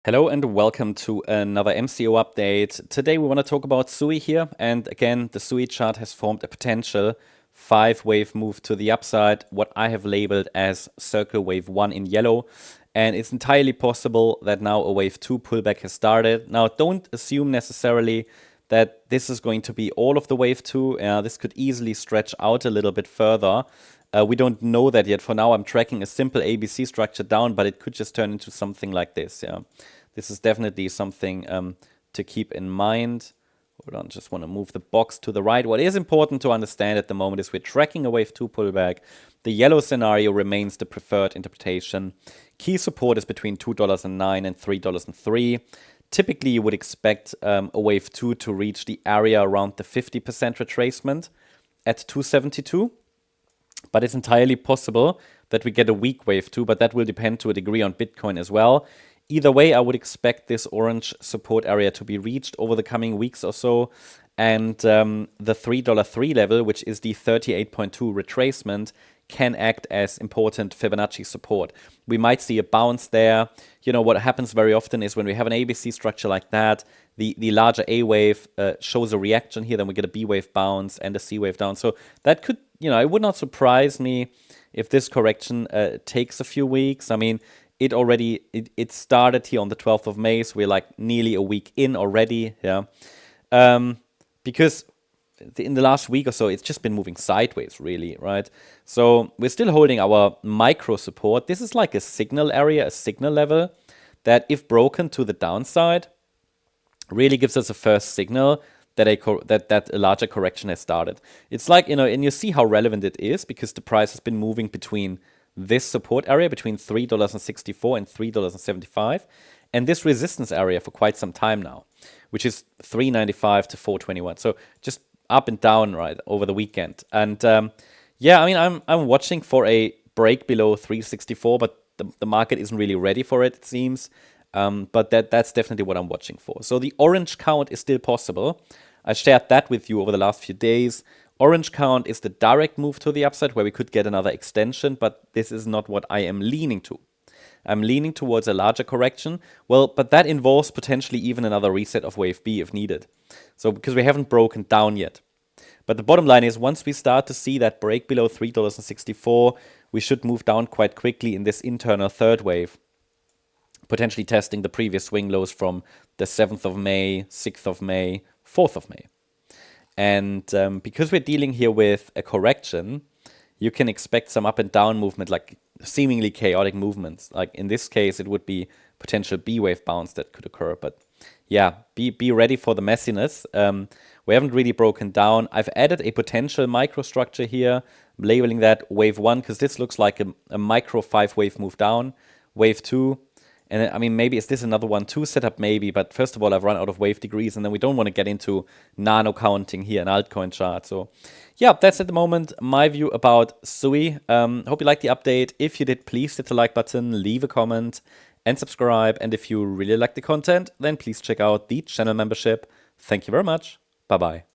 Hello and welcome to another MCO update. Today we want to talk about SUI here, and again the SUI chart has formed a potential 5-wave move to the upside, what I have labeled as circle wave 1 in yellow, and it's entirely possible that now a wave 2 pullback has started. Now don't assume necessarily that this is going to be all of the wave 2, this could easily stretch out a little bit further. We don't know that yet. For now, I'm tracking a simple ABC structure down, but it could just turn into something like this. Yeah, this is definitely something to keep in mind. Hold on, just want to move the box to the right. What is important to understand at the moment is we're tracking a wave 2 pullback. The yellow scenario remains the preferred interpretation. Key support is between $2.09 and $3.03. Typically, you would expect a wave 2 to reach the area around the 50% retracement at 272. But it's entirely possible that we get a weak wave 2, but that will depend to a degree on Bitcoin as well. Either way, I would expect this orange support area to be reached over the coming weeks or so. And the $3.03 level, which is the 38.2 retracement, can act as important Fibonacci support. We might see a bounce there. You know, what happens very often is when we have an ABC structure like that, the larger A wave shows a reaction here, then we get a B wave bounce and a C wave down. So that could, you know, it would not surprise me if this correction takes a few weeks. I mean, it started here on the 12th of May, so we're like nearly a week in already, yeah. Because in the last week or so, it's just been moving sideways, really, right? So we're still holding our micro support. This is like a signal area, a signal level that if broken to the downside, really gives us a first signal that a larger correction has started. It's like, you know, and you see how relevant it is because the price has been moving between this support area between $3.64 and $3.75 and this resistance area for quite some time now, which is $3.95 to $4.21. So just up and down, right, over the weekend. And yeah, I mean, I'm watching for a break below 364, but the market isn't really ready for it, it seems. But that's definitely what I'm watching for. So the orange count is still possible. I shared that with you over the last few days. Orange count is the direct move to the upside where we could get another extension, but this is not what I am leaning to. I'm leaning towards a larger correction. Well, but that involves potentially even another reset of wave B if needed. So because we haven't broken down yet. But the bottom line is once we start to see that break below $3.64, we should move down quite quickly in this internal third wave, potentially testing the previous swing lows from the 7th of May, 6th of May, 4th of May. And because we're dealing here with a correction, you can expect some up and down movement, like seemingly chaotic movements. Like in this case, it would be potential B wave bounce that could occur. But yeah, be ready for the messiness. We haven't really broken down. I've added a potential microstructure here, labeling that wave 1, because this looks like a micro 5-wave move down. Wave 2. And I mean, maybe is this another 1-2 setup? Maybe, but first of all, I've run out of wave degrees, and then we don't want to get into nano counting here in altcoin chart. So yeah, that's at the moment my view about SUI. Hope you liked the update. If you did, please hit the like button, leave a comment, and subscribe. And if you really like the content, then please check out the channel membership. Thank you very much. Bye-bye.